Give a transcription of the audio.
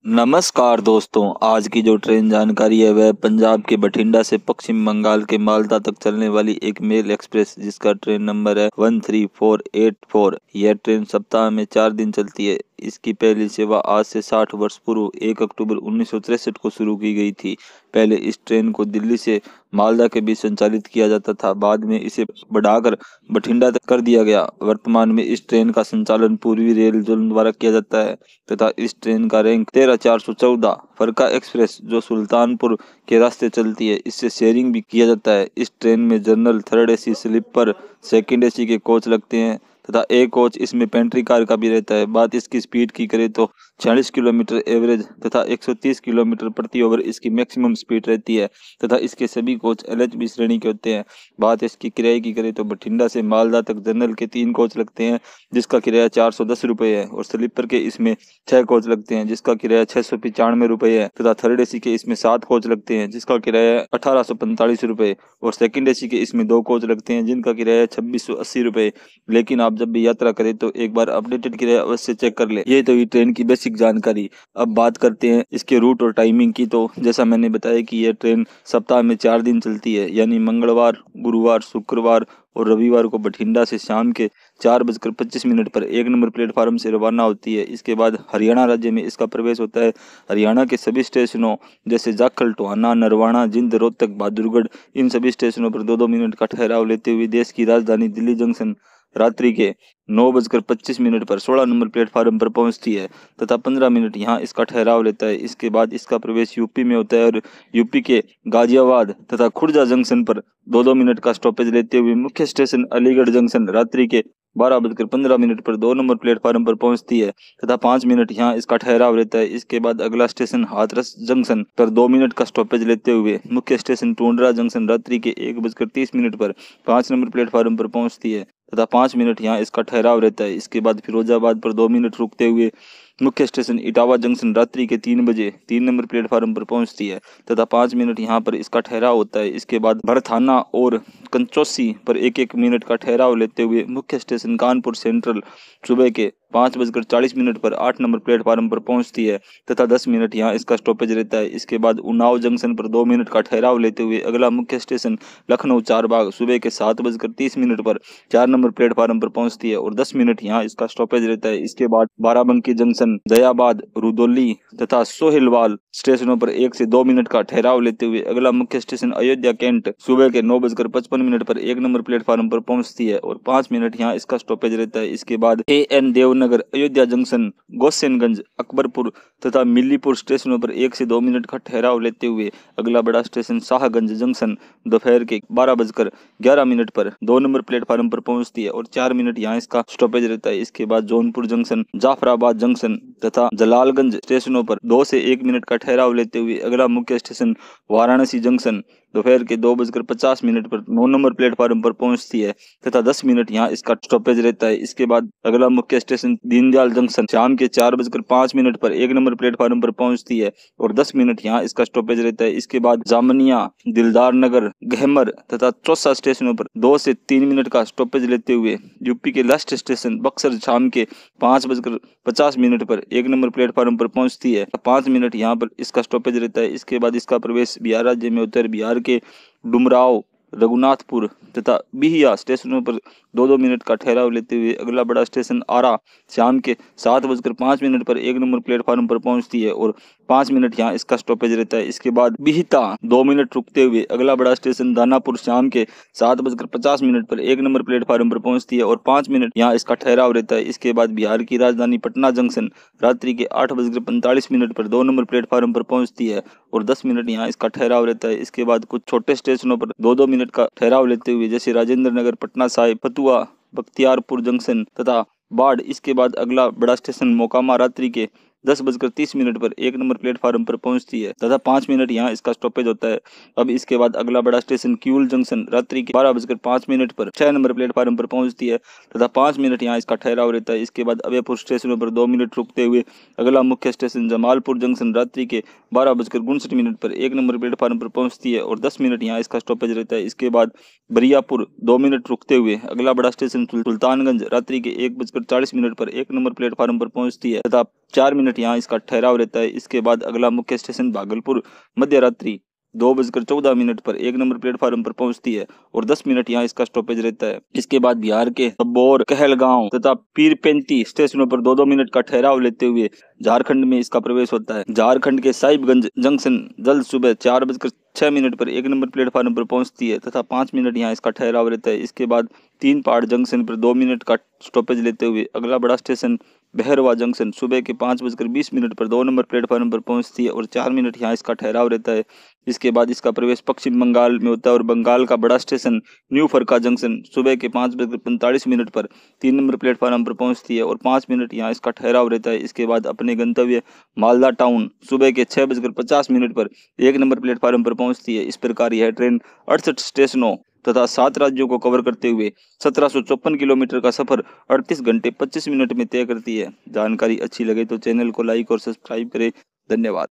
नमस्कार दोस्तों, आज की जो ट्रेन जानकारी है वह पंजाब के बठिंडा से पश्चिम बंगाल के माल्टा तक चलने वाली एक मेल एक्सप्रेस जिसका ट्रेन नंबर है 13484। यह ट्रेन सप्ताह में 4 दिन चलती है। इसकी पहली सेवा आज से 60 वर्ष पूर्व 1 अक्टूबर 1963 को शुरू की गई थी। पहले इस ट्रेन को दिल्ली से मालदा के बीच संचालित किया जाता था, बाद में इसे बढ़ाकर बठिंडा तक कर दिया गया। वर्तमान में इस ट्रेन का संचालन पूर्वी रेल जोन द्वारा किया जाता है तथा इस ट्रेन का रैंक 13414। फरक्का एक्सप्रेस जो सुल्तानपुर के रास्ते चलती है, इससे शेयरिंग भी किया जाता है। इस ट्रेन में general, third AC, sleeper, second AC के कोच लगते हैं तथा एक कोच इसमें पेंट्री कार का भी रहता है। बात इसकी स्पीड की करें तो 46 किलोमीटर एवरेज तथा 130 किलोमीटर प्रति ओवर इसकी मैक्सिमम स्पीड रहती है तथा इसके सभी कोच LHB श्रेणी के होते हैं। बात इसकी किराए की करें तो बठिंडा से मालदा तक जनरल के 3 कोच लगते हैं जिसका किराया 410 रुपये है और स्लीपर के इसमें 6 कोच लगते हैं जिसका किराया 695 रुपये है तथा थर्ड एसी के इसमें 7 कोच लगते हैं जिसका किराया 1845 रुपये और सेकंड एसी के इसमें 2 कोच लगते हैं जिनका किराया 2680 रुपये। लेकिन आप जब भी यात्रा करें तो एक बार अपडेटेड किराया अवश्य चेक कर ले। ये तो ये ट्रेन की बेसिक जानकारी। अब बात करते हैं इसके रूट और टाइमिंग की। तो जैसा मैंने बताया कि यह ट्रेन सप्ताह में 4 दिन चलती है, यानी मंगलवार, गुरुवार, शुक्रवार और रविवार को बठिंडा से शाम के 4:25 पर 1 नंबर प्लेटफार्म से रवाना होती है। इसके बाद हरियाणा राज्य में इसका प्रवेश होता है। हरियाणा के सभी स्टेशनों जैसे जाखल, टोहाना, नरवाना, जिंद, रोहतक, बहादुरगढ़, इन सभी स्टेशनों पर 2-2 मिनट का ठहराव लेते हुए देश की राजधानी दिल्ली जंक्शन रात्रि के 9:25 पर 16 नंबर प्लेटफार्म पर पहुंचती है तथा 15 मिनट यहाँ इसका ठहराव लेता है। इसके बाद इसका प्रवेश यूपी में होता है और यूपी के गाजियाबाद तथा खुर्जा जंक्शन पर 2-2 मिनट का स्टॉपेज लेते हुए मुख्य स्टेशन अलीगढ़ जंक्शन रात्रि के 12:15 पर 2 नंबर प्लेटफार्म पर पहुंचती है तथा 5 मिनट यहाँ इसका ठहराव रहता है। इसके बाद अगला स्टेशन हाथरस जंक्शन पर 2 मिनट का स्टॉपेज लेते हुए मुख्य स्टेशन टूंडरा जंक्शन रात्रि के 1:30 पर 5 नंबर प्लेटफार्म पर पहुंचती है तथा 5 मिनट यहाँ इसका ठहराव रहता है। इसके बाद फिरोजाबाद पर 2 मिनट रुकते हुए मुख्य स्टेशन इटावा जंक्शन रात्रि के 3 बजे 3 नंबर प्लेटफार्म पर पहुंचती है तथा 5 मिनट यहाँ पर इसका ठहराव होता है। इसके बाद भरथाना और कंचौसी पर 1-1 मिनट का ठहराव लेते हुए मुख्य स्टेशन कानपुर सेंट्रल सुबह के 5:40 पर 8 नंबर प्लेटफार्म पर पहुंचती है तथा 10 मिनट यहाँ इसका स्टॉपेज रहता है। इसके बाद उन्नाव जंक्शन पर 2 मिनट का ठहराव लेते हुए अगला मुख्य स्टेशन लखनऊ चारबाग सुबह के 7:30 पर 4 नंबर प्लेटफार्म पर पहुंचती है और 10 मिनट यहाँ इसका स्टॉपेज रहता है। इसके बाद बाराबंकी जंक्शन, दयाबाद, रुदौली तथा सोहेलवाल स्टेशनों पर 1 से 2 मिनट का ठहराव लेते हुए अगला मुख्य स्टेशन अयोध्या कैंट सुबह के 9:55 पर 1 नंबर प्लेटफार्म पर पहुंचती है और 5 मिनट यहाँ इसका स्टॉपेज रहता है। इसके बाद AN देवनगर, अयोध्या जंक्शन, गोसेनगंज, अकबरपुर तथा मिल्लीपुर स्टेशनों पर 1 से 2 मिनट का ठहराव लेते हुए अगला बड़ा स्टेशन शाहगंज जंक्शन दोपहर के 12:11 पर 2 नंबर प्लेटफार्म पर पहुंचती है और 4 मिनट यहाँ इसका स्टॉपेज रहता है। इसके बाद जौनपुर जंक्शन, जाफराबाद जंक्शन तथा जलालगंज स्टेशनों पर 2 से 1 मिनट का ठहराव लेते हुए अगला मुख्य स्टेशन वाराणसी जंक्शन दोपहर के 2:50 पर 9 नंबर प्लेटफार्म पर पहुंचती है तथा 10 मिनट यहाँ इसका स्टॉपेज रहता है। इसके बाद अगला मुख्य स्टेशन दीनदयाल जंक्शन शाम के 4:05 पर 1 नंबर प्लेटफार्म पर पहुंचती है और 10 मिनट यहाँ इसका स्टॉपेज रहता है। इसके बाद जामनिया, दिलदार नगर, गहमर तथा चौसा स्टेशनों पर 2 से 3 मिनट का स्टॉपेज लेते हुए यूपी के लास्ट स्टेशन बक्सर शाम के 5:50 पर 1 नंबर प्लेटफार्म पर पहुंचती है। 5 मिनट यहाँ पर इसका स्टॉपेज रहता है। इसके बाद इसका प्रवेश बिहार राज्य में होता है। बिहार के डुमराव, रघुनाथपुर तथा बिहिया स्टेशनों पर 2-2 मिनट का ठहराव लेते हुए अगला बड़ा स्टेशन आरा शाम के 7:05 पर 1 नंबर प्लेटफार्म पर पहुंचती है और 5 मिनट यहाँ इसका स्टॉपेज रहता है। इसके बाद बिहिता 2 मिनट रुकते हुए अगला बड़ा स्टेशन दानापुर शाम के 7:50 पर 1 नंबर प्लेटफार्म पर पहुंचती है और 5 मिनट यहाँ इसका ठहराव रहता है। इसके बाद बिहार की राजधानी पटना जंक्शन रात्रि के 8:45 पर 2 नंबर प्लेटफार्म पर पहुंचती है और 10 मिनट यहाँ इसका ठहराव रहता है। इसके बाद कुछ छोटे स्टेशनों पर 2-2 मिनट का ठहराव लेते हुए जैसे राजेंद्र नगर, पटना साहिब, फतुआ, बख्तियारपुर जंक्शन तथा बाढ़। इसके बाद अगला बड़ा स्टेशन मोकामा रात्रि के 10:30 पर 1 नंबर प्लेटफार्म पर पहुंचती है तथा 5 मिनट यहाँ इसका स्टॉपेज होता है। अब इसके बाद अगला बड़ा स्टेशन किऊल जंक्शन रात्रि के 12:05 पर 6 नंबर प्लेटफार्म पर पहुंचती है तथा 5 मिनट यहाँ इसका ठहराव रहता है। इसके बाद अभयपुर स्टेशनों पर 2 मिनट रुकते हुए अगला मुख्य स्टेशन जमालपुर जंक्शन रात्रि के 12:59 पर 1 नंबर प्लेटफार्म पर पहुंचती है और 10 मिनट यहाँ इसका स्टॉपेज रहता है। इसके बाद बरियापुर 2 मिनट रुकते हुए अगला बड़ा स्टेशन सुल्तानगंज रात्रि के 1:40 पर 1 नंबर प्लेटफार्म पर पहुंचती है तथा 4 मिनट यहाँ इसका ठहराव रहता है। इसके बाद अगला मुख्य स्टेशन भागलपुर मध्य रात्रि 2:14 पर 1 नंबर प्लेटफार्म पर पहुंचती है और 10 मिनट यहाँ इसका स्टॉपेज रहता है। इसके बाद बिहार के सबौर, कहलगांव तथा पीरपेंती स्टेशनों पर 2-2 मिनट का ठहराव लेते हुए झारखंड में इसका प्रवेश होता है। झारखंड के साहिबगंज जंक्शन जल्द सुबह 4:06 पर 1 नंबर प्लेटफार्म पर पहुंचती है तथा 5 मिनट यहाँ इसका ठहराव रहता है। इसके बाद 3 पहाड़ जंक्शन पर 2 मिनट का स्टॉपेज लेते हुए अगला बड़ा स्टेशन बहरवा जंक्शन सुबह के 5:20 पर 2 नंबर प्लेटफार्म पर पहुंचती है और 4 मिनट यहाँ इसका ठहराव रहता है। इसके बाद इसका प्रवेश पश्चिम बंगाल में होता है और बंगाल का बड़ा स्टेशन न्यू फरक्का जंक्शन सुबह के 5:45 पर 3 नंबर प्लेटफार्म पर पहुंचती है और 5 मिनट यहाँ इसका ठहराव रहता है। इसके बाद अपने गंतव्य मालदा टाउन सुबह के 6:50 पर 1 नंबर प्लेटफार्म पर पहुंचती है। इस प्रकार यह ट्रेन 68 स्टेशनों तथा 7 राज्यों को कवर करते हुए 1754 किलोमीटर का सफर 38 घंटे 25 मिनट में तय करती है। जानकारी अच्छी लगे तो चैनल को लाइक और सब्सक्राइब करें। धन्यवाद।